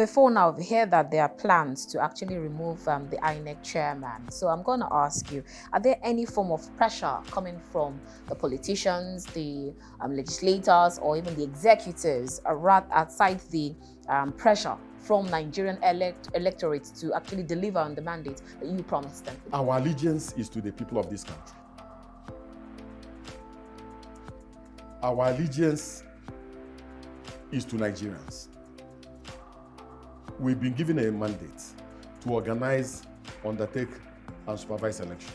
before now, we hear that there are plans to actually remove the INEC chairman. So I'm going to ask you, are there any form of pressure coming from the politicians, the legislators, or even the executives, outside the pressure from Nigerian electorates to actually deliver on the mandate that you promised them? Our allegiance is to the people of this country. Our allegiance is to Nigerians. We've been given a mandate to organize, undertake, and supervise elections.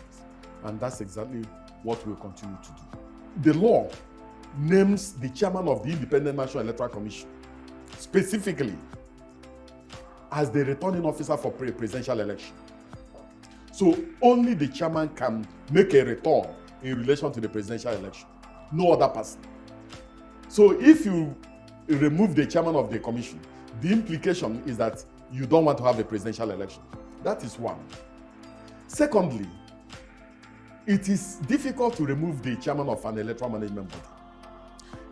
And that's exactly what we'll continue to do. The law names the chairman of the Independent National Electoral Commission specifically as the returning officer for presidential election. So only the chairman can make a return in relation to the presidential election, no other person. So if you remove the chairman of the commission, the implication is that you don't want to have a presidential election. That is one. Secondly, it is difficult to remove the chairman of an electoral management body.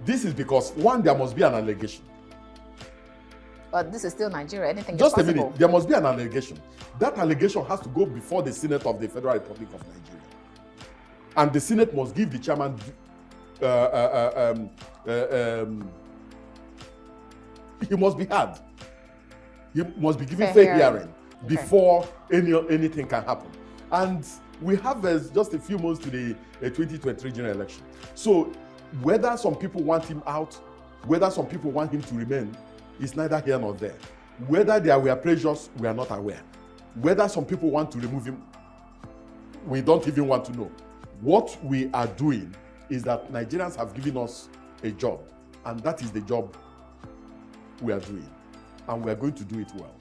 This is because, one, there must be an allegation. But this is still Nigeria. Anything is possible. Just a minute. There must be an allegation. That allegation has to go before the Senate of the Federal Republic of Nigeria. And the Senate must give the chairman he must be heard. He must be given fair hearing before anything can happen. And we have just a few months to the 2023 general election. So whether some people want him out, whether some people want him to remain, is neither here nor there. Whether there were pressures, we are not aware. Whether some people want to remove him, we don't even want to know. What we are doing is that Nigerians have given us a job, and that is the job we are doing, and we are going to do it well.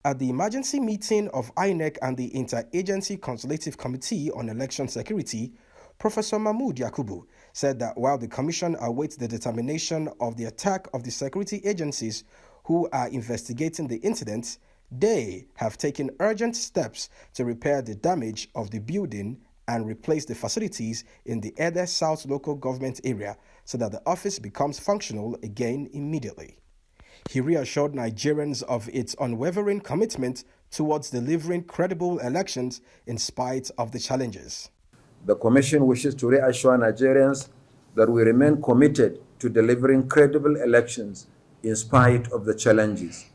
At the emergency meeting of INEC and the Interagency Consultative Committee on Election Security, Professor Mahmood Yakubu said that while the Commission awaits the determination of the attack of the security agencies who are investigating the incident, they have taken urgent steps to repair the damage of the building and replace the facilities in the Ede South local government area so that the office becomes functional again immediately. He reassured Nigerians of its unwavering commitment towards delivering credible elections in spite of the challenges. The Commission wishes to reassure Nigerians that we remain committed to delivering credible elections in spite of the challenges.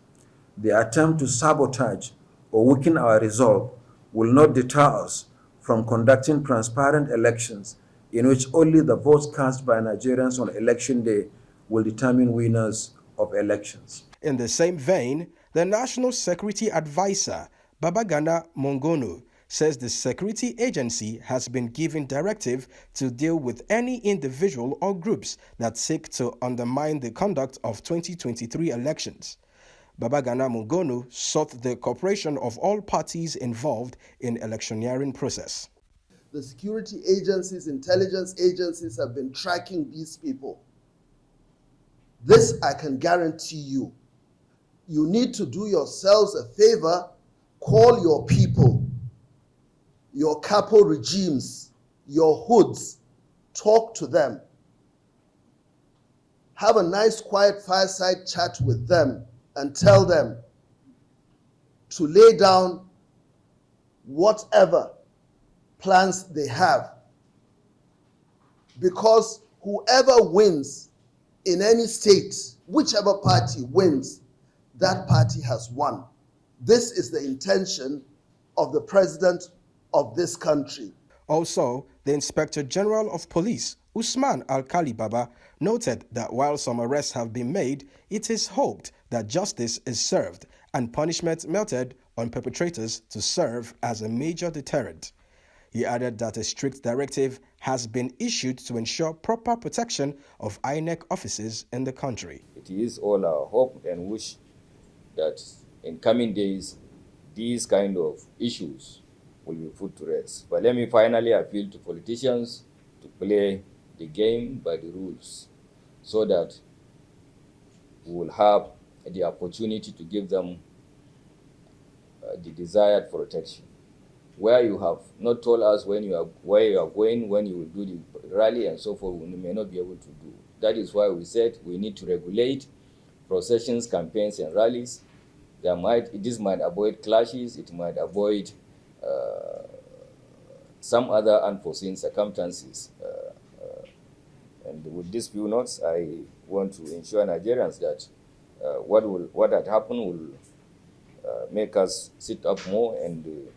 The attempt to sabotage or weaken our resolve will not deter us from conducting transparent elections in which only the votes cast by Nigerians on election day will determine winners of elections. In the same vein, the National Security Advisor, Babagana Mongono, says the security agency has been given directive to deal with any individual or groups that seek to undermine the conduct of 2023 elections. Babagana Mongono sought the cooperation of all parties involved in electioneering process. The security agencies, intelligence agencies have been tracking these people. This I can guarantee you. You need to do yourselves a favor, call your people, your capo regimes, your hoods, talk to them, have a nice quiet fireside chat with them, and tell them to lay down whatever plans they have. Because whoever wins in any state, whichever party wins, that party has won. This is the intention of the president of this country. Also, the Inspector General of Police, Usman Alkali Baba, noted that while some arrests have been made, it is hoped that justice is served and punishment meted on perpetrators to serve as a major deterrent. He added that a strict directive has been issued to ensure proper protection of INEC offices in the country. It is all our hope and wish that in coming days, these kind of issues will be put to rest. But let me finally appeal to politicians to play the game by the rules so that we will have the opportunity to give them the desired protection. Where you have not told us where you are going, when you will do the rally and so forth, we may not be able to do. That is why we said we need to regulate processions, campaigns, and rallies. This might avoid clashes, it might avoid some other unforeseen circumstances. And with these few notes, I want to ensure Nigerians that what had happened will make us sit up more and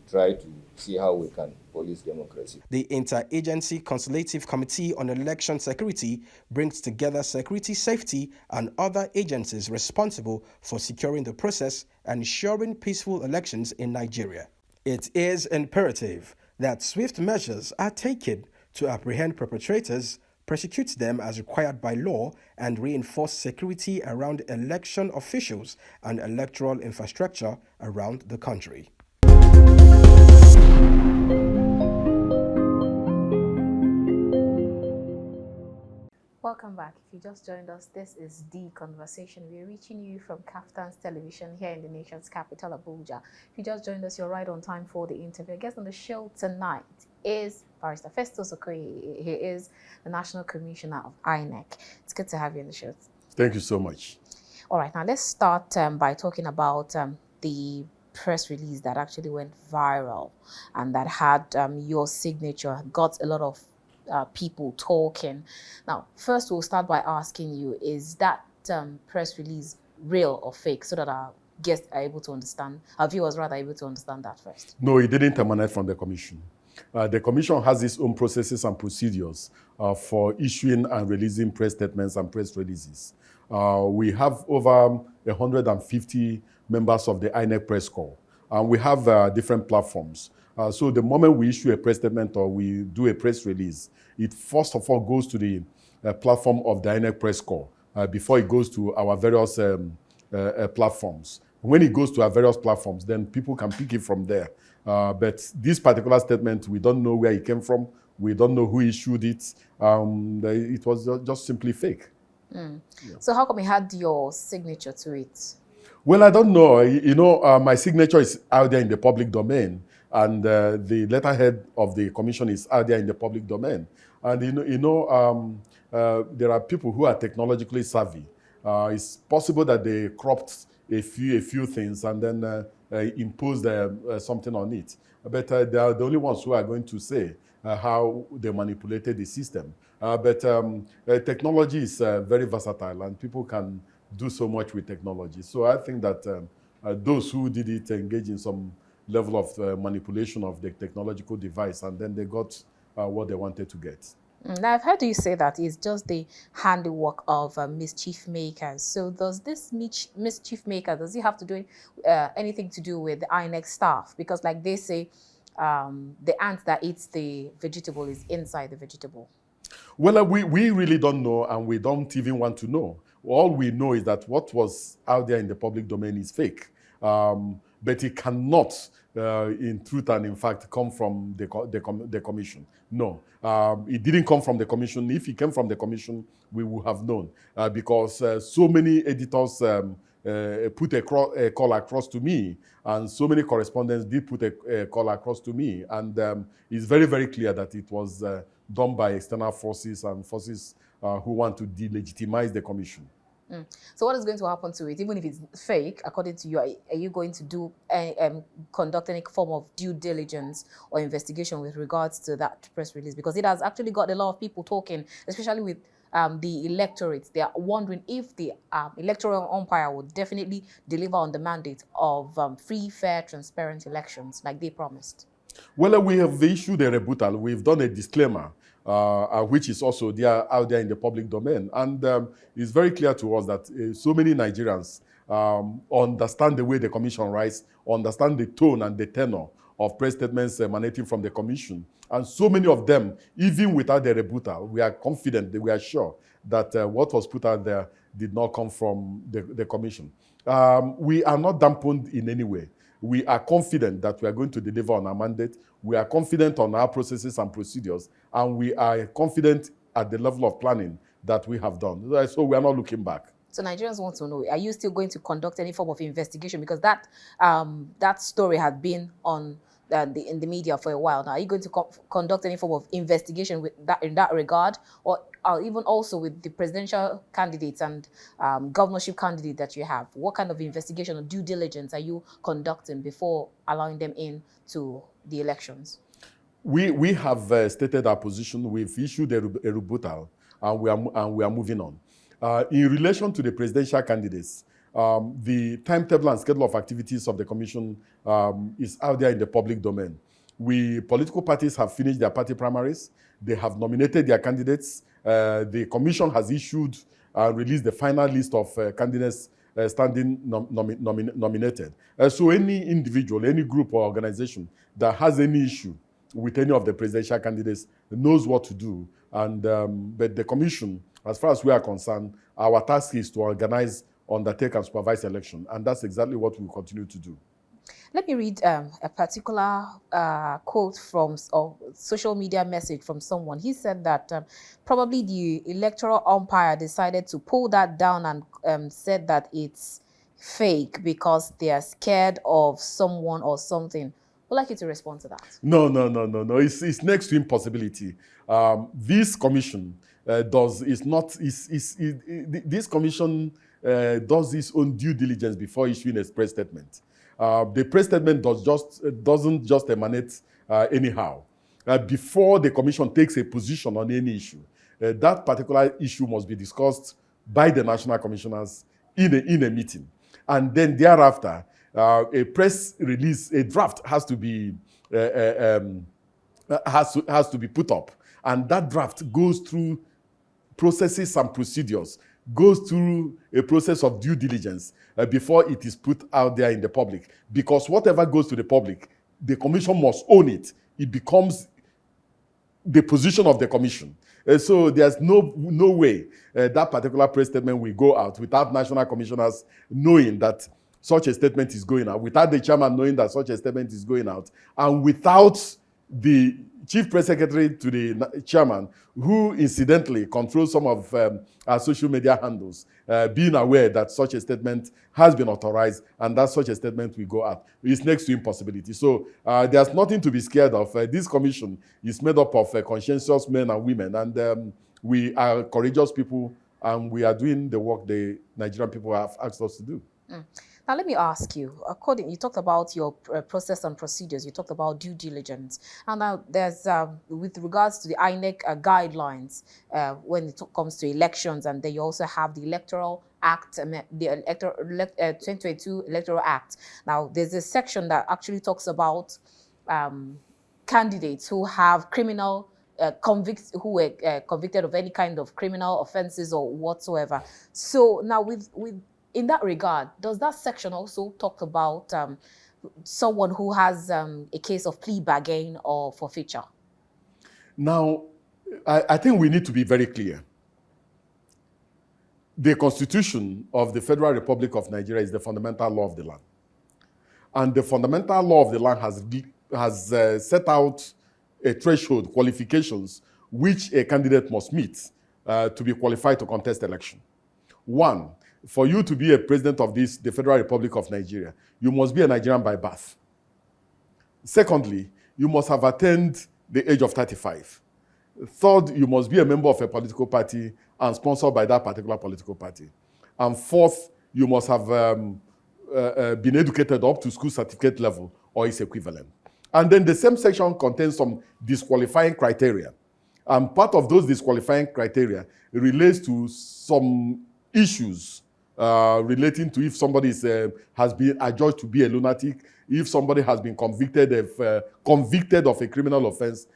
try to see how we can police democracy. The Interagency Consultative Committee on Election Security brings together security, safety, and other agencies responsible for securing the process and ensuring peaceful elections in Nigeria. It is imperative that swift measures are taken to apprehend perpetrators, prosecute them as required by law, and reinforce security around election officials and electoral infrastructure around the country. Welcome back. If you just joined us, this is The Conversation. We're reaching you from Kaftan's Television here in the nation's capital, Abuja. If you just joined us, you're right on time for the interview. Our guest on the show tonight is Barrister Festus Okoye. He is the National Commissioner of INEC. It's good to have you on the show. Thank you so much. All right, now let's start by talking about the press release that actually went viral and that had your signature, got a lot of people talking. Now, first we'll start by asking you, is that press release real or fake, so that our guests are able to understand, our viewers rather, able to understand that first? No, it didn't emanate from the commission. The commission has its own processes and procedures for issuing and releasing press statements and press releases. We have over 150 members of the INEC press corps, and we have different platforms. So the moment we issue a press statement or we do a press release, it first of all goes to the platform of the INEC press corps before it goes to our various platforms. When it goes to our various platforms, then people can pick it from there. But this particular statement, we don't know where it came from. We don't know who issued it. It was just simply fake. Yeah. So how come it had your signature to it? Well, I don't know. You know, my signature is out there in the public domain, and the letterhead of the commission is out there in the public domain. And there are people who are technologically savvy. It's possible that they cropped a few things and then imposed something on it. But they are the only ones who are going to say how they manipulated the system. But technology is very versatile, and people can do so much with technology. So I think that those who did it engaged in some level of manipulation of the technological device, and then they got what they wanted to get. Now, I've heard you say that it's just the handiwork of mischief makers. So does this mischief maker, does he have to do anything to do with the INEC staff? Because like they say, the ant that eats the vegetable is inside the vegetable. Well, we really don't know, and we don't even want to know. All we know is that what was out there in the public domain is fake. But it cannot, in truth and in fact, come from the commission. No, it didn't come from the commission. If it came from the commission, we would have known, because so many editors put a call across to me, and so many correspondents did put a call across to me, and it's very, very clear that it was done by external forces and forces who want to delegitimize the commission. So what is going to happen to it, even if it's fake, according to you? Are you going to do conduct any form of due diligence or investigation with regards to that press release? Because it has actually got a lot of people talking, especially with the electorates. They are wondering if the electoral umpire will definitely deliver on the mandate of free, fair, transparent elections like they promised. Well, we have issued a rebuttal. We've done a disclaimer, which is also there out there in the public domain. And it's very clear to us that so many Nigerians understand the way the commission writes, understand the tone and the tenor of press statements emanating from the commission. And so many of them, even without the rebuttal, we are confident, we are sure that what was put out there did not come from the commission. We are not dampened in any way. We are confident that we are going to deliver on our mandate. We are confident on our processes and procedures, and we are confident at the level of planning that we have done. So we are not looking back. So Nigerians want to know, are you still going to conduct any form of investigation? Because that that story had been on in the media for a while now. Are you going to conduct any form of investigation with that in that regard, or even also with the presidential candidates and governorship candidate that you have? What kind of investigation or due diligence are you conducting before allowing them in to the elections? We have stated our position. We've issued a rebuttal, and we are moving on. In relation to the presidential candidates, the timetable and schedule of activities of the commission is out there in the public domain. Political parties have finished their party primaries. They have nominated their candidates. The commission has issued and released the final list of candidates standing nominated. So any individual, any group or organization that has any issue with any of the presidential candidates knows what to do. And but the commission, as far as we are concerned, our task is to organize, undertake, and supervise election, and that's exactly what we will continue to do. Let me read a particular quote from a social media message from someone. He said that probably the electoral umpire decided to pull that down and said that it's fake because they are scared of someone or something. I'd like you to respond to that. No. It's next to impossibility. This commission does its own due diligence before issuing a press statement. The press statement doesn't just emanate anyhow. Before the commission takes a position on any issue, that particular issue must be discussed by the national commissioners in a meeting, and then thereafter, a press release, a draft has to be put up, and that draft goes through processes and procedures, goes through a process of due diligence before it is put out there in the public. Because whatever goes to the public, the commission must own it. It becomes the position of the commission. So there's no way that particular press statement will go out without national commissioners knowing that such a statement is going out, without the chairman knowing that such a statement is going out, and without the chief press secretary to the chairman, who incidentally controls some of our social media handles, being aware that such a statement has been authorized and that such a statement will go out. It's next to impossibility. So there's nothing to be scared of. This commission is made up of conscientious men and women, and we are courageous people, and we are doing the work the Nigerian people have asked us to do. Now, let me ask you, you talked about your process and procedures, you talked about due diligence, and now there's, with regards to the INEC guidelines when it comes to elections, and then you also have the Electoral Act, the 2022 Electoral Act. Now, there's a section that actually talks about candidates who have criminal who were convicted of any kind of criminal offenses or whatsoever. So now in that regard, does that section also talk about someone who has a case of plea bargain or forfeiture? Now, I think we need to be very clear. The Constitution of the Federal Republic of Nigeria is the fundamental law of the land. And the fundamental law of the land has set out a threshold, qualifications, which a candidate must meet to be qualified to contest election. One, for you to be a president of the Federal Republic of Nigeria, you must be a Nigerian by birth. Secondly, you must have attained the age of 35. Third, you must be a member of a political party and sponsored by that particular political party. And fourth, you must have been educated up to school certificate level or its equivalent. And then the same section contains some disqualifying criteria. And part of those disqualifying criteria relates to some issues relating to if somebody has been adjudged to be a lunatic, if somebody has been convicted of a criminal offense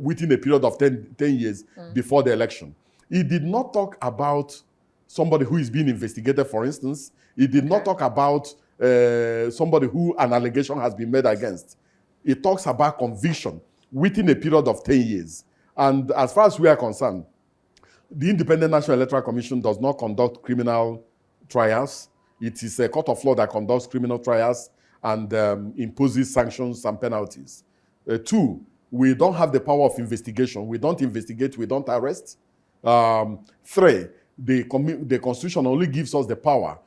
within a period of 10 years before the election. It did not talk about somebody who is being investigated, for instance. It did not talk about somebody who an allegation has been made against. It talks about conviction within a period of 10 years. And as far as we are concerned, the Independent National Electoral Commission does not conduct criminal trials. It is a court of law that conducts criminal trials and imposes sanctions and penalties. Two, we don't have the power of investigation. We don't investigate, we don't arrest. Three, the Constitution only gives us the power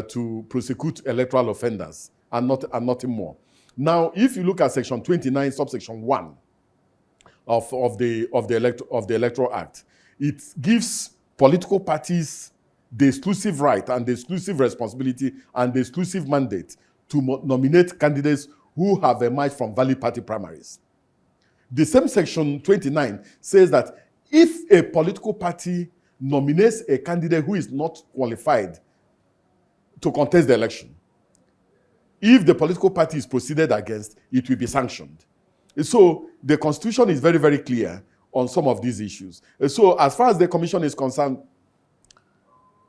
to prosecute electoral offenders and nothing more. Now, if you look at Section 29, subsection 1 of the Electoral Act, it gives political parties the exclusive right and the exclusive responsibility and the exclusive mandate to nominate candidates who have emerged from valid party primaries. The same Section 29 says that if a political party nominates a candidate who is not qualified to contest the election, if the political party is proceeded against, it will be sanctioned. So the Constitution is very, very clear on some of these issues. So as far as the Commission is concerned,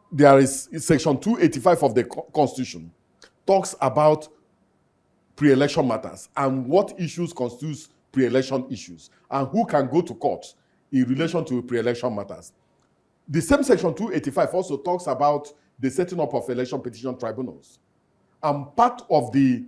there is Section 285 of the Constitution talks about pre-election matters and what issues constitute pre-election issues and who can go to court in relation to pre-election matters. The same Section 285 also talks about the setting up of election petition tribunals. And part of the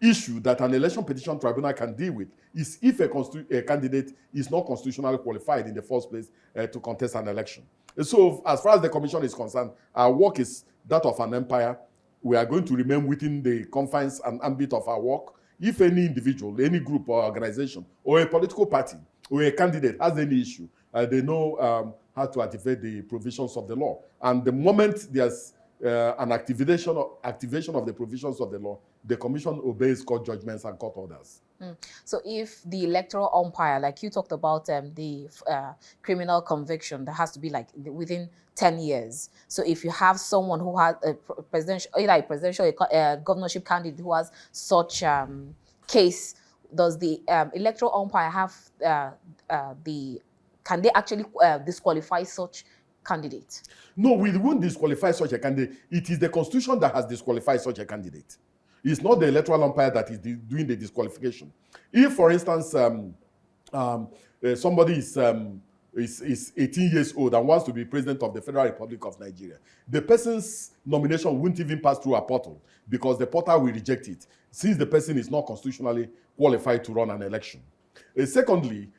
issue that an election petition tribunal can deal with is if a candidate is not constitutionally qualified in the first place to contest an election. So as far as the Commission is concerned, our work is that of an empire. We are going to remain within the confines and ambit of our work. If any individual, any group or organization, or a political party, or a candidate has any issue, they know how to activate the provisions of the law. And the moment there's an activation of the provisions of the law, the Commission obeys court judgments and court orders. So if the electoral umpire, like you talked about the criminal conviction, that has to be like within 10 years. So if you have someone who has a presidential, either a presidential or governorship candidate who has such case, does the electoral umpire have can they actually disqualify such candidate? No, we won't disqualify such a candidate. It is the Constitution that has disqualified such a candidate. It's not the electoral umpire that is doing the disqualification. If, for instance, somebody is 18 years old and wants to be president of the Federal Republic of Nigeria, the person's nomination won't even pass through a portal because the portal will reject it, since the person is not constitutionally qualified to run an election. Secondly,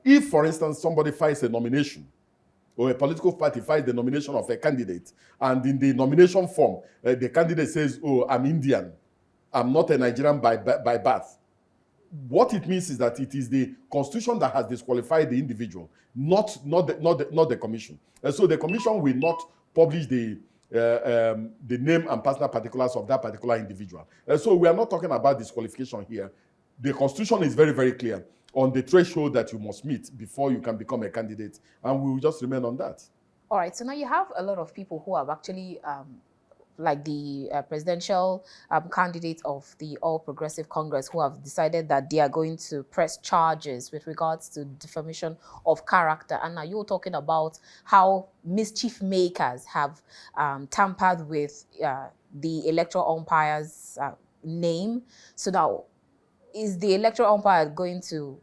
if, for instance, somebody files a nomination, or a political party files the nomination of a candidate, and in the nomination form, the candidate says, "Oh, I'm Indian, I'm not a Nigerian by birth." What it means is that it is the Constitution that has disqualified the individual, not the Commission. And so the Commission will not publish the name and personal particulars of that particular individual. And so we are not talking about disqualification here. The Constitution is very, very clear on the threshold that you must meet before you can become a candidate, and we will just remain on that. All right, so now you have a lot of people who have actually, like the presidential candidate of the All Progressive Congress, who have decided that they are going to press charges with regards to defamation of character. And now you're talking about how mischief makers have tampered with the electoral umpire's name. So now, is the electoral umpire going to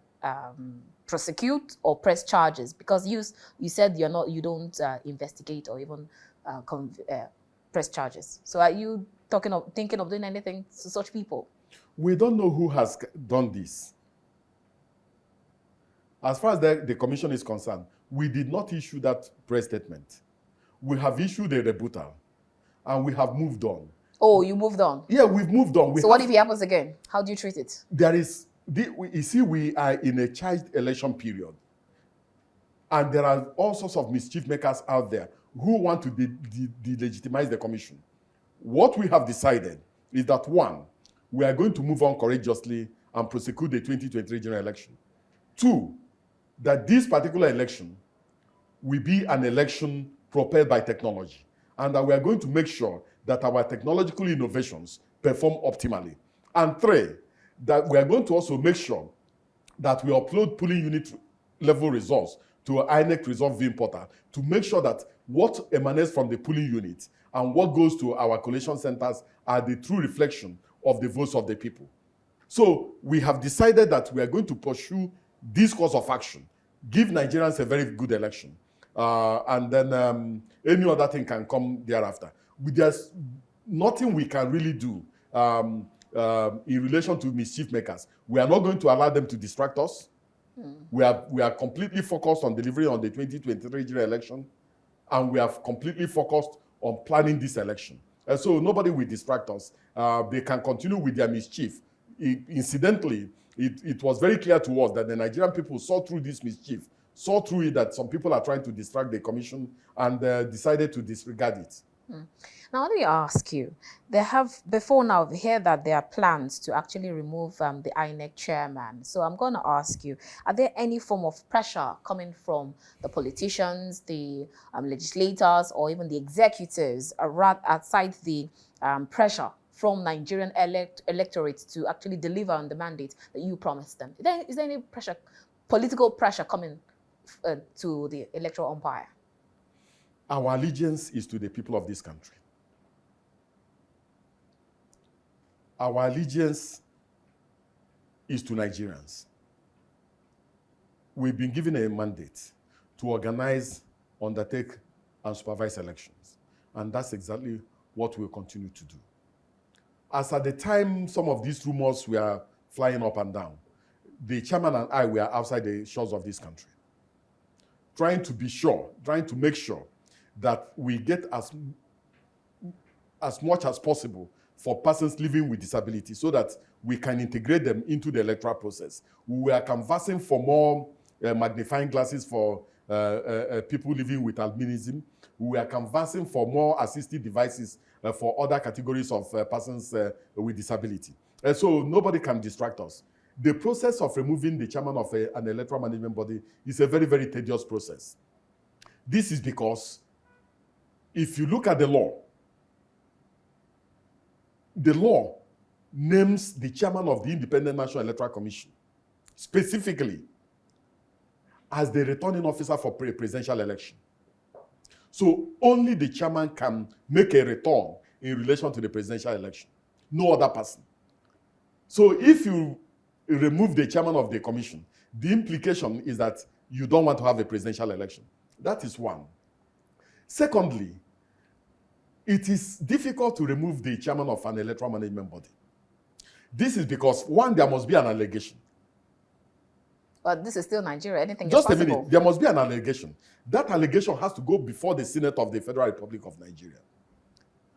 prosecute or press charges? Because you said you don't investigate or even press charges. So are you thinking of doing anything to such people? We don't know who has done this. As far as the Commission is concerned, we did not issue that press statement. we have issued a rebuttal, and we have moved on. Oh, you moved on. Yeah, we've moved on. So what if it happens again? How do you treat it? You see, we are in a charged election period. And there are all sorts of mischief makers out there who want to delegitimize the commission. What we have decided is that, one, we are going to move on courageously and prosecute the 2023 general election. Two, that this particular election will be an election propelled by technology, and that we are going to make sure that our technological innovations perform optimally. And three, that we are going to also make sure that we upload polling unit level results to our INEC Resolve Viewing portal to make sure that what emanates from the polling unit and what goes to our collation centers are the true reflection of the votes of the people. So we have decided that we are going to pursue this course of action, give Nigerians a very good election, and then any other thing can come thereafter. There's nothing we can really do in relation to mischief makers. We are not going to allow them to distract us. We are completely focused on delivering on the 2023 general election, and we are completely focused on planning this election. And so nobody will distract us. They can continue with their mischief. Incidentally, it was very clear to us that the Nigerian people saw through this mischief, saw through it that some people are trying to distract the commission, and decided to disregard it. Now, let me ask you, there have, before now, we hear that there are plans to actually remove the INEC chairman. So I'm going to ask you, are there any form of pressure coming from the politicians, the legislators, or even the executives, outside the pressure from Nigerian electorates to actually deliver on the mandate that you promised them? Is there any pressure, political pressure coming to the electoral umpire? Our allegiance is to the people of this country. Our allegiance is to Nigerians. We've been given a mandate to organize, undertake, and supervise elections. And that's exactly what we'll continue to do. As at the time some of these rumors were flying up and down, the chairman and I were outside the shores of this country, trying to make sure that we get as much as possible for persons living with disability so that we can integrate them into the electoral process. We are canvassing for more magnifying glasses for people living with albinism. We are canvassing for more assistive devices for other categories of persons with disability. So nobody can distract us. The process of removing the chairman of an electoral management body is a very, very tedious process. This is because if you look at the law names the chairman of the Independent National Electoral Commission specifically as the returning officer for a presidential election. So only the chairman can make a return in relation to the presidential election, no other person. So if you remove the chairman of the commission, the implication is that you don't want to have a presidential election. That is one. Secondly, it is difficult to remove the chairman of an electoral management body. This is because, one, there must be an allegation. But this is still Nigeria. Anything Just is a possible. minute. There must be an allegation. That allegation has to go before the Senate of the Federal Republic of Nigeria.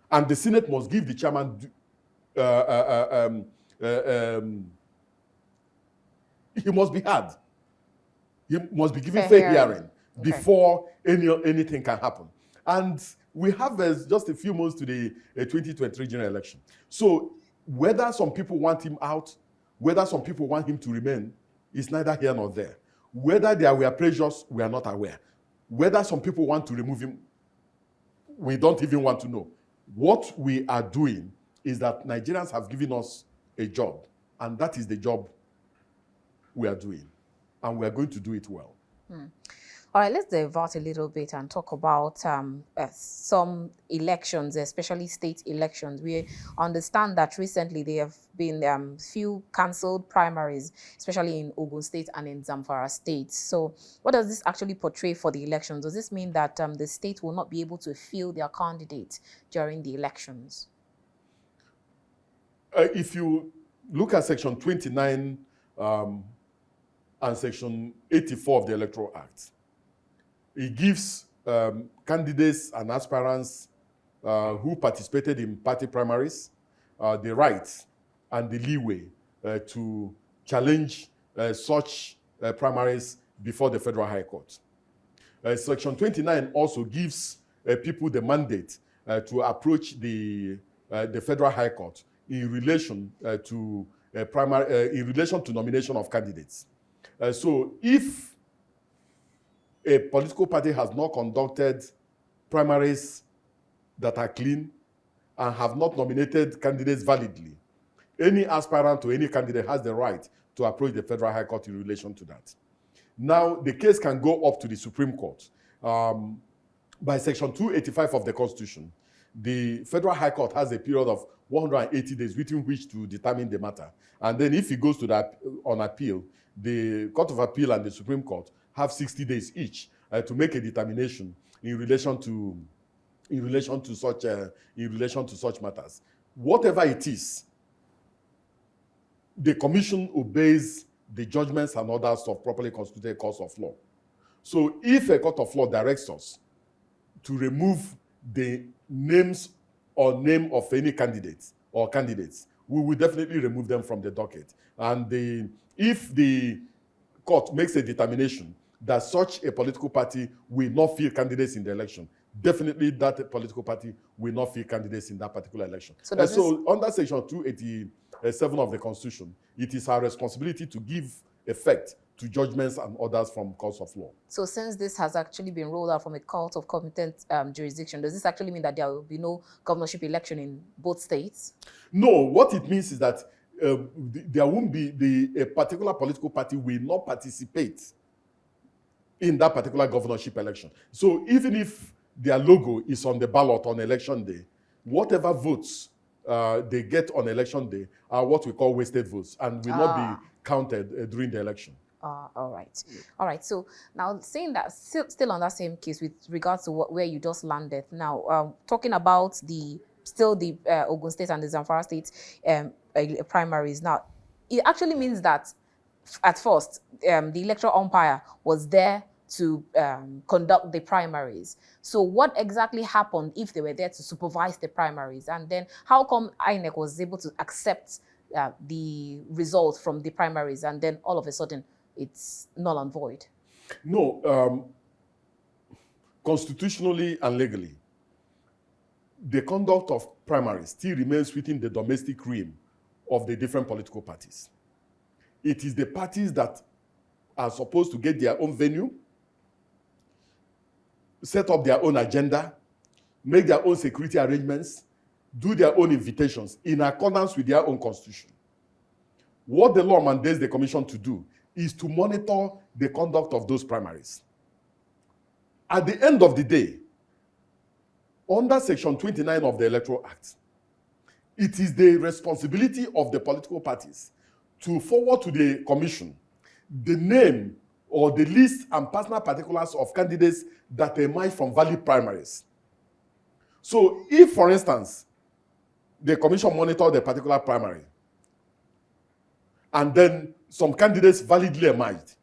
And the Senate must give the chairman he must be heard. He must be given fair hearing before anything can happen. And we have just a few months to the 2023 general election. So whether some people want him out, whether some people want him to remain, is neither here nor there. Whether there were pressures, we are not aware. Whether some people want to remove him, we don't even want to know. What we are doing is that Nigerians have given us a job, and that is the job we are doing, and we are going to do it well. All right, let's divert a little bit and talk about some elections, especially state elections. We understand that recently there have been few cancelled primaries, especially in Ogun State and in Zamfara State. So what does this actually portray for the elections? Does this mean that the state will not be able to field their candidates during the elections? If you look at Section 29 and Section 84 of the Electoral Act, it gives candidates and aspirants who participated in party primaries the right and the leeway to challenge such primaries before the Federal High Court. Section 29 also gives people the mandate to approach the Federal High Court in relation to nomination of candidates. So if a political party has not conducted primaries that are clean and have not nominated candidates validly, any aspirant or any candidate has the right to approach the Federal High Court in relation to that. Now, the case can go up to the Supreme Court. By Section 285 of the Constitution, the Federal High Court has a period of 180 days within which to determine the matter. And then if it goes to on appeal, the Court of Appeal and the Supreme Court have 60 days each to make a determination in relation to such matters. Whatever it is, the Commission obeys the judgments and orders of properly constituted courts of law. So if a court of law directs us to remove the names or name of any candidates, we will definitely remove them from the docket. And if the court makes a determination that such a political party will not field candidates in the election, definitely that political party will not field candidates in that particular election. So under Section 287 of the Constitution, it is our responsibility to give effect to judgments and orders from courts of law. So since this has actually been rolled out from a court of competent jurisdiction, does this actually mean that there will be no governorship election in both states? No, what it means is that there won't be a particular political party will not participate in that particular governorship election. So even if their logo is on the ballot on election day, whatever votes they get on election day are what we call wasted votes and will not be counted during the election. All right. All right. So now saying that, still on that same case with regards to where you just landed. Now, talking about the Ogun State and the Zamfara State primaries. Now, it actually means that at first, the electoral umpire was there to conduct the primaries. So what exactly happened if they were there to supervise the primaries? And then how come INEC was able to accept the results from the primaries and then all of a sudden it's null and void? No, constitutionally and legally, the conduct of primaries still remains within the domestic realm of the different political parties. It is the parties that are supposed to get their own venue, set up their own agenda, make their own security arrangements, do their own invitations in accordance with their own constitution. What the law mandates the commission to do is to monitor the conduct of those primaries. At the end of the day, under Section 29 of the Electoral Act, it is the responsibility of the political parties to forward to the commission the name or the list and personal particulars of candidates that emerge from valid primaries. So if, for instance, the commission monitors the particular primary, and then some candidates validly emerged,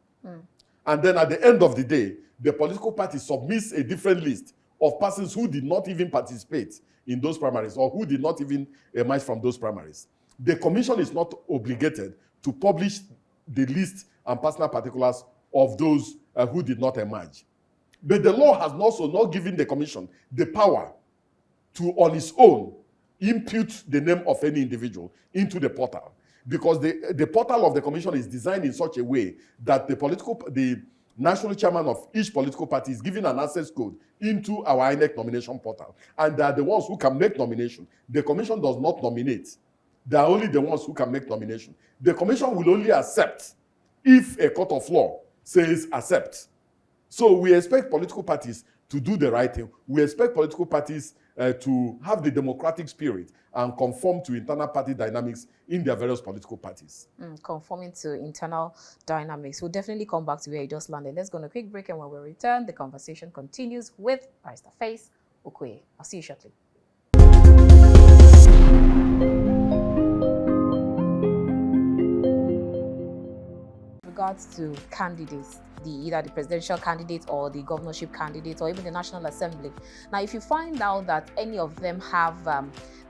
and then at the end of the day, the political party submits a different list of persons who did not even participate in those primaries or who did not even emerge from those primaries. The commission is not obligated to publish the list and personal particulars of those who did not emerge. But the law has also not given the commission the power to, on its own, impute the name of any individual into the portal, because the portal of the commission is designed in such a way that the national chairman of each political party is given an access code into our INEC nomination portal, and they are the ones who can make nomination. The commission does not nominate. They are only the ones who can make nomination. The commission will only accept if a court of law says accept. So we expect political parties to do the right thing. We expect political parties to have the democratic spirit and conform to internal party dynamics in their various political parties. Conforming to internal dynamics. We'll definitely come back to where you just landed. Let's go on a quick break, and when we return, the conversation continues with Barrister Festus Okoye. I'll see you shortly. Regards to candidates, either the presidential candidate or the governorship candidate or even the National Assembly. Now, if you find out that any of them have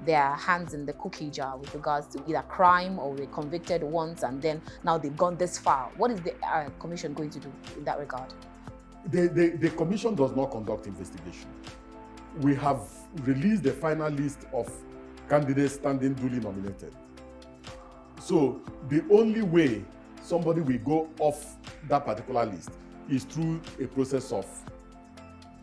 their hands in the cookie jar with regards to either crime or they convicted once and then now they've gone this far, what is the commission going to do in that regard? The commission does not conduct investigation. We have released the final list of candidates standing duly nominated. So the only way somebody will go off that particular list is through a process of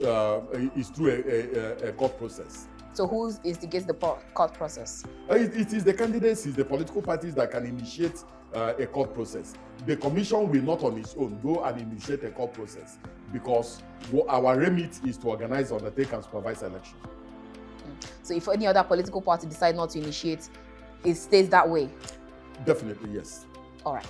a court process. So who instigates the court process? It is the candidates, it's the political parties that can initiate a court process. The commission will not on its own go and initiate a court process because our remit is to organize, undertake, and supervise elections. So if any other political party decide not to initiate, it stays that way? Definitely, yes. All right.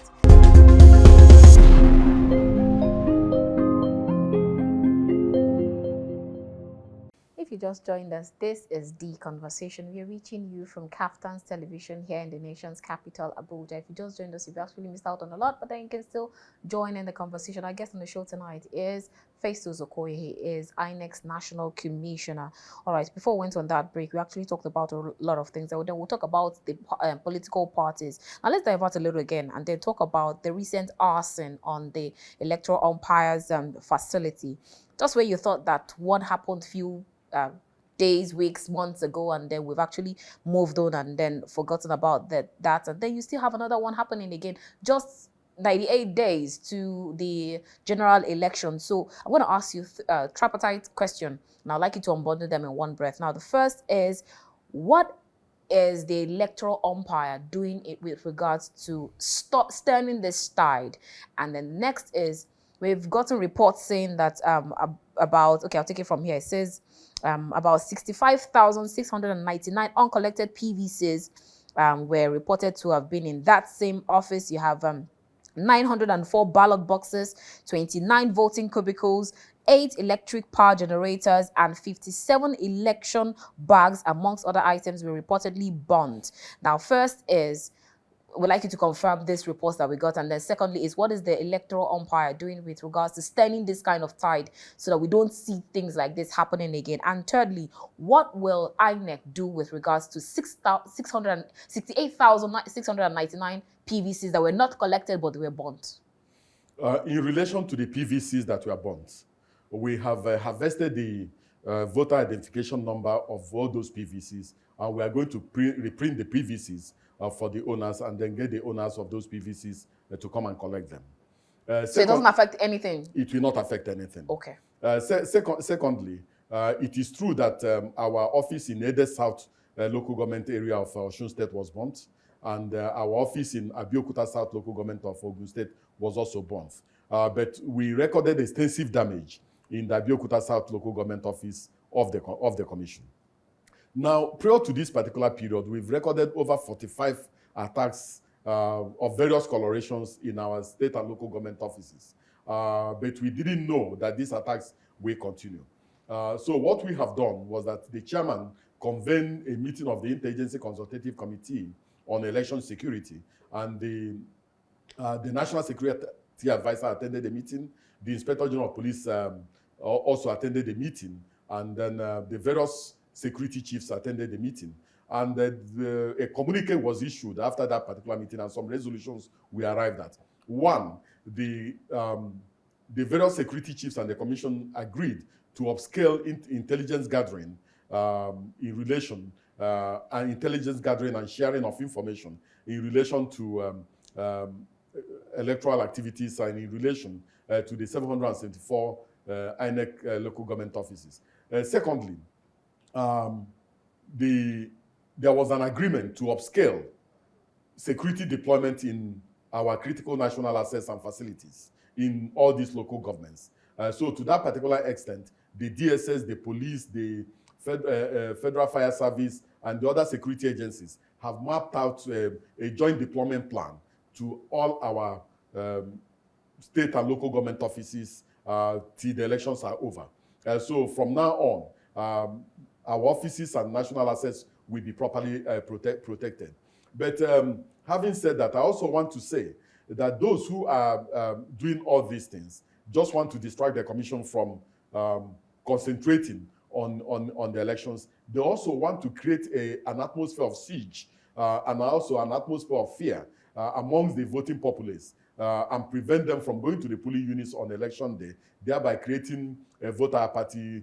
If you just joined us, this is The Conversation. We are reaching you from Kaftan's Television here in the nation's capital, Abuja. If you just joined us, you've actually missed out on a lot, but then you can still join in the conversation. Our guest on the show tonight is Festus Okoye. He is INEC's National Commissioner. All right, before we went on that break, we actually talked about a lot of things. Then we'll talk about the political parties. Now, let's divert a little again and then talk about the recent arson on the Electoral Umpire's facility. Just where you thought that what happened few days, weeks, months ago, and then we've actually moved on and then forgotten about that, and then you still have another one happening again, just 98 days to the general election. So I'm going to ask you a tripartite question, and I'd like you to unbundle them in one breath. Now, the first is, what is the electoral umpire doing it with regards to turning this tide? And then next is, we've gotten reports saying that about, okay, I'll take it from here. It says about 65,699 uncollected PVCs were reported to have been in that same office. You have 904 ballot boxes, 29 voting cubicles, 8 electric power generators, and 57 election bags, amongst other items, were reportedly burnt. Now, first is, we'd like you to confirm this report that we got. And then secondly is, what is the electoral umpire doing with regards to stemming this kind of tide so that we don't see things like this happening again? And thirdly, what will INEC do with regards to 68,699 PVCs that were not collected but they were burnt? In relation to the PVCs that were burnt, we have harvested the voter identification number of all those PVCs, and we are going to reprint the PVCs for the owners and then get the owners of those PVCs to come and collect them. So it doesn't affect anything? It will not affect anything. Okay. Secondly, it is true that our office in Ede South local government area of Osun State was burnt, and our office in Abeokuta South local government of Ogun State was also burnt. But we recorded extensive damage in the Abeokuta South local government office of the commission. Now, prior to this particular period, we've recorded over 45 attacks of various colorations in our state and local government offices. But we didn't know that these attacks will continue. So what we have done was that the chairman convened a meeting of the Interagency Consultative Committee on Election Security, and the National Security Advisor attended the meeting. The Inspector General of Police also attended the meeting, and then the various security chiefs attended the meeting. And a communique was issued after that particular meeting, and some resolutions we arrived at. One, the various security chiefs and the commission agreed to upscale intelligence gathering in relation and intelligence gathering and sharing of information in relation to electoral activities and in relation to the 774 INEC local government offices. Secondly, there was an agreement to upscale security deployment in our critical national assets and facilities in all these local governments. So to that particular extent, the DSS, the police, the Federal Fire Service, and the other security agencies have mapped out a joint deployment plan to all our state and local government offices till the elections are over. So from now on, our offices and national assets will be properly protected. But having said that, I also want to say that those who are doing all these things, just want to distract the commission from concentrating on the elections. They also want to create an atmosphere of siege and also an atmosphere of fear amongst the voting populace and prevent them from going to the polling units on election day, thereby creating a voter apathy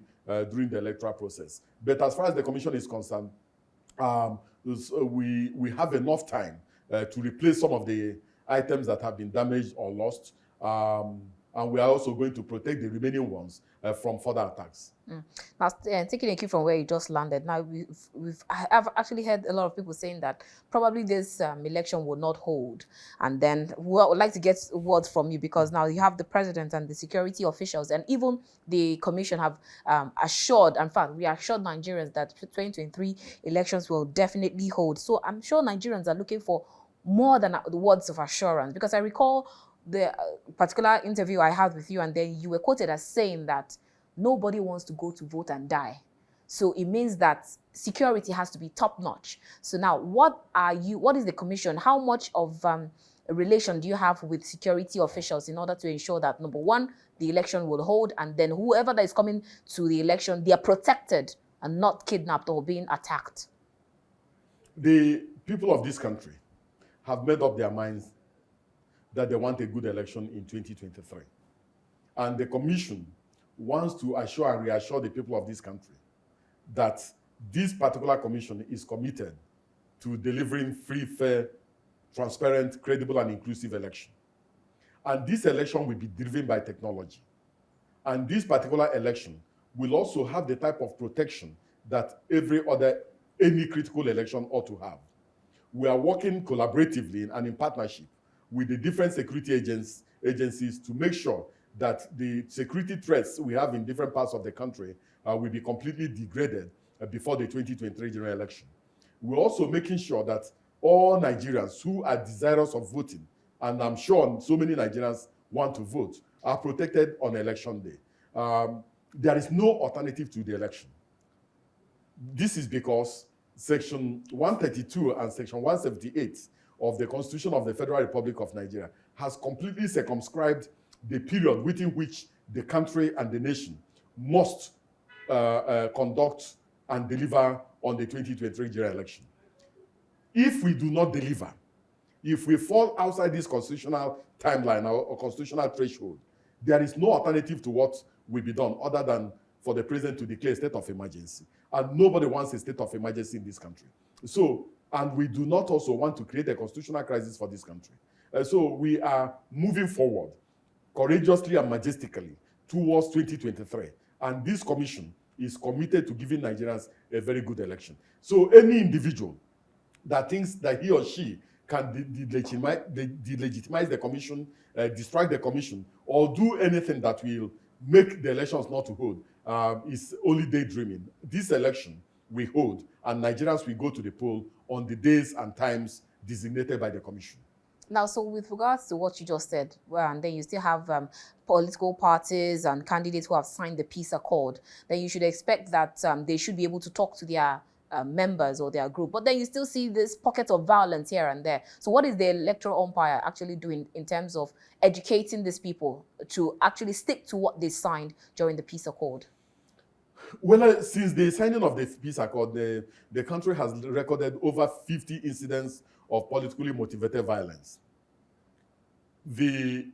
during the electoral process. But as far as the commission is concerned, we have enough time to replace some of the items that have been damaged or lost. And we are also going to protect the remaining ones from further attacks. Now, taking a cue from where you just landed, now I've actually heard a lot of people saying that probably this election will not hold. And then we would like to get words from you, because now you have the president and the security officials and even the commission have assured, in fact, we assured Nigerians that 2023 elections will definitely hold. So I'm sure Nigerians are looking for more than the words of assurance, because I recall the particular interview I had with you, and then you were quoted as saying that nobody wants to go to vote and die. So it means that security has to be top notch. So now, what is the commission? How much of a relation do you have with security officials in order to ensure that, number one, the election will hold, and then whoever that is coming to the election, they are protected and not kidnapped or being attacked? The people of this country have made up their minds that they want a good election in 2023. And the commission wants to assure and reassure the people of this country that this particular commission is committed to delivering free, fair, transparent, credible, and inclusive election. And this election will be driven by technology. And this particular election will also have the type of protection that any critical election ought to have. We are working collaboratively and in partnership with the different security agencies to make sure that the security threats we have in different parts of the country will be completely degraded before the 2023 general election. We're also making sure that all Nigerians who are desirous of voting, and I'm sure so many Nigerians want to vote, are protected on election day. There is no alternative to the election. This is because Section 132 and Section 178 of the Constitution of the Federal Republic of Nigeria has completely circumscribed the period within which the country and the nation must conduct and deliver on the 2023 general election. If we do not deliver, if we fall outside this constitutional timeline or constitutional threshold, there is no alternative to what will be done other than for the president to declare a state of emergency. And nobody wants a state of emergency in this country. So, and we do not also want to create a constitutional crisis for this country. So we are moving forward courageously and majestically towards 2023. And this commission is committed to giving Nigerians a very good election. So any individual that thinks that he or she can delegitimize the commission, distract the commission, or do anything that will make the elections not to hold is only daydreaming. This election we hold, and Nigerians will go to the poll on the days and times designated by the commission. Now, so with regards to what you just said, well, and then you still have political parties and candidates who have signed the peace accord, then you should expect that they should be able to talk to their members or their group. But then you still see this pocket of violence here and there. So what is the electoral umpire actually doing in terms of educating these people to actually stick to what they signed during the peace accord? Well, since the signing of the peace accord, the country has recorded over 50 incidents of politically motivated violence. The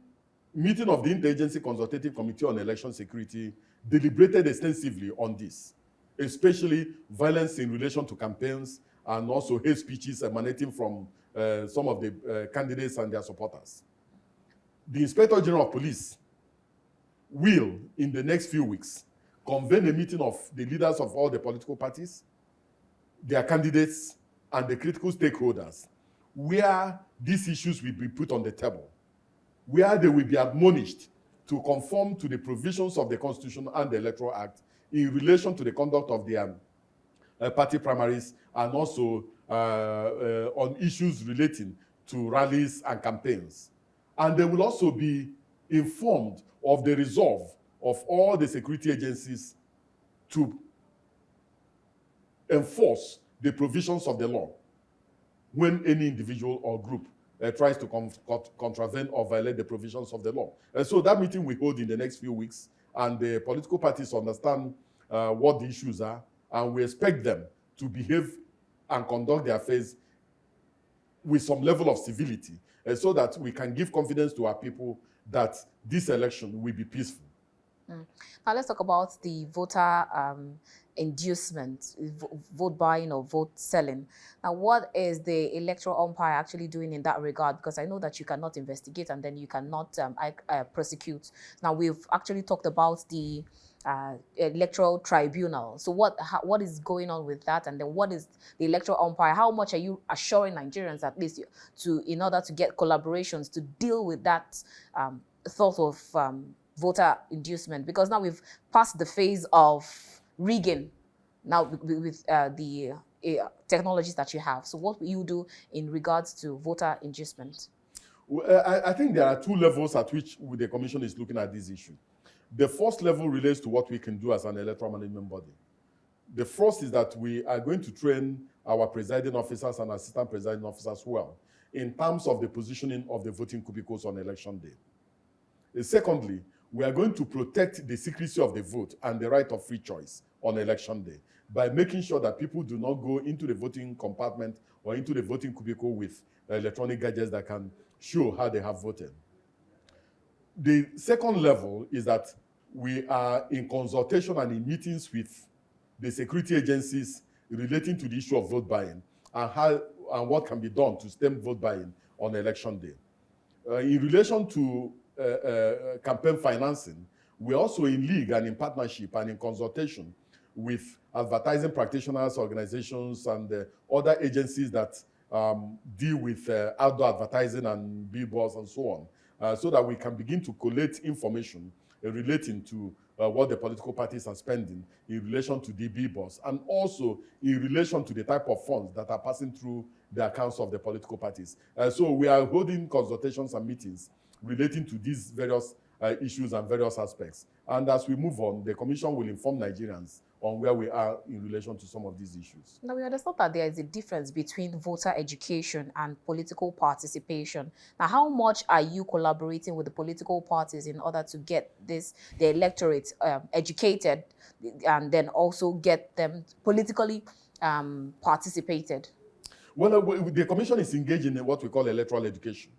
meeting of the Interagency Consultative Committee on Election Security deliberated extensively on this, especially violence in relation to campaigns and also hate speeches emanating from some of the candidates and their supporters. The Inspector General of Police will, in the next few weeks, convene a meeting of the leaders of all the political parties, their candidates, and the critical stakeholders, where these issues will be put on the table, where they will be admonished to conform to the provisions of the Constitution and the Electoral Act in relation to the conduct of their party primaries, and also on issues relating to rallies and campaigns. And they will also be informed of the resolve of all the security agencies to enforce the provisions of the law when any individual or group tries to contravene or violate the provisions of the law. And so that meeting we hold in the next few weeks, and the political parties understand what the issues are, and we expect them to behave and conduct their affairs with some level of civility, so that we can give confidence to our people that this election will be peaceful. Now let's talk about the voter inducement, vote buying or vote selling. Now, what is the electoral umpire actually doing in that regard? Because I know that you cannot investigate and then you cannot prosecute. Now, we've actually talked about the electoral tribunal. So what is going on with that? And then what is the electoral umpire? How much are you assuring Nigerians, at least, in order to get collaborations to deal with that thought of voter inducement? Because now we've passed the phase of rigging now with the technologies that you have. So what will you do in regards to voter inducement? Well, I think there are two levels at which the commission is looking at this issue. The first level relates to what we can do as an electoral management body. The first is that we are going to train our presiding officers and assistant presiding officers well in terms of the positioning of the voting cubicles on election day. Secondly, we are going to protect the secrecy of the vote and the right of free choice on election day by making sure that people do not go into the voting compartment or into the voting cubicle with electronic gadgets that can show how they have voted. The second level is that we are in consultation and in meetings with the security agencies relating to the issue of vote buying and what can be done to stem vote buying on election day. In relation to campaign financing, we're also in league and in partnership and in consultation with advertising practitioners, organizations, and other agencies that deal with outdoor advertising and billboards and so on, so that we can begin to collate information relating to what the political parties are spending in relation to the billboards, and also in relation to the type of funds that are passing through the accounts of the political parties. So we are holding consultations and meetings relating to these various issues and various aspects. And as we move on, the Commission will inform Nigerians on where we are in relation to some of these issues. Now, we understand that there is a difference between voter education and political participation. Now, how much are you collaborating with the political parties in order to get the electorate educated and then also get them politically participated? Well, the Commission is engaged in what we call electoral education.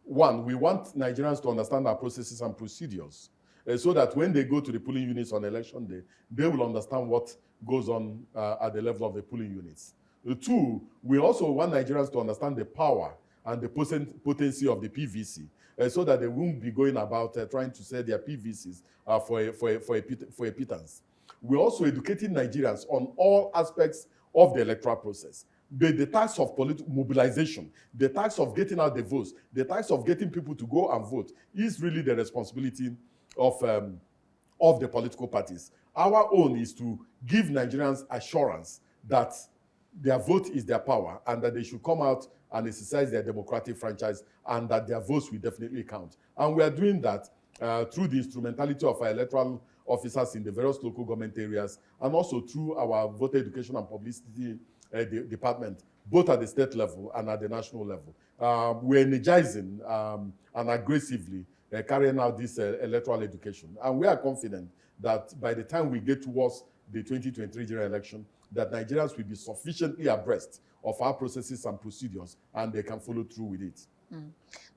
One, we want Nigerians to understand our processes and procedures so that when they go to the polling units on election day, they will understand what goes on at the level of the polling units. Two, we also want Nigerians to understand the power and the potency of the PVC so that they won't be going about trying to sell their PVCs for a pittance. We're also educating Nigerians on all aspects of the electoral process. The task of political mobilization, the task of getting out the votes, the task of getting people to go and vote is really the responsibility of the political parties. Our own is to give Nigerians assurance that their vote is their power and that they should come out and exercise their democratic franchise and that their votes will definitely count. And we are doing that through the instrumentality of our electoral officers in the various local government areas and also through our voter education and publicity department, both at the state level and at the national level. We're energizing and aggressively carrying out this electoral education. And we are confident that by the time we get towards the 2023 general election, that Nigerians will be sufficiently abreast of our processes and procedures and they can follow through with it.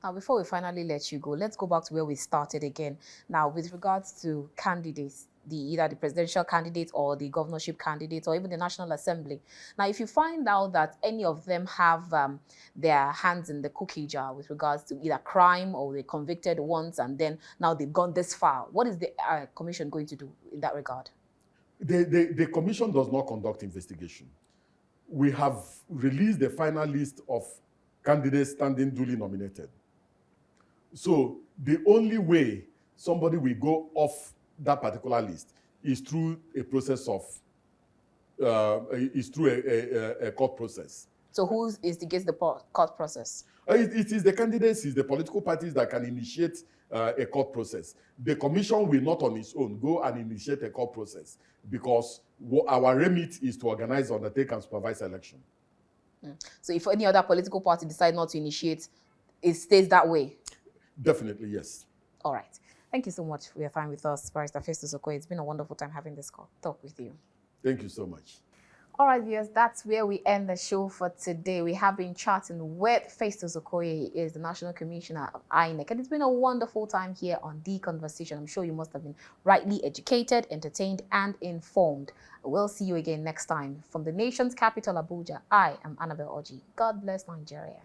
Now, before we finally let you go, let's go back to where we started again. Now, with regards to candidates, either the presidential candidate or the governorship candidate or even the National Assembly. Now, if you find out that any of them have their hands in the cookie jar with regards to either crime or they convicted once and then now they've gone this far, what is the commission going to do in that regard? The commission does not conduct investigation. We have released the final list of candidates standing duly nominated. So the only way somebody will go off that particular list is through a process of, a court process. So who instigates the court process? It is the candidates, it's the political parties that can initiate a court process. The commission will not on its own go and initiate a court process because our remit is to organize, undertake, and supervise election. So if any other political party decide not to initiate, it stays that way? Definitely, yes. All right. Thank you so much for your time with us, Barrister Festus Okoye. It's been a wonderful time having this talk with you. Thank you so much. All right, viewers, that's where we end the show for today. We have been chatting with Festus Okoye. He is the National Commissioner of INEC, and it's been a wonderful time here on The Conversation. I'm sure you must have been rightly educated, entertained, and informed. We'll see you again next time. From the nation's capital, Abuja, I am Annabel Oji. God bless Nigeria.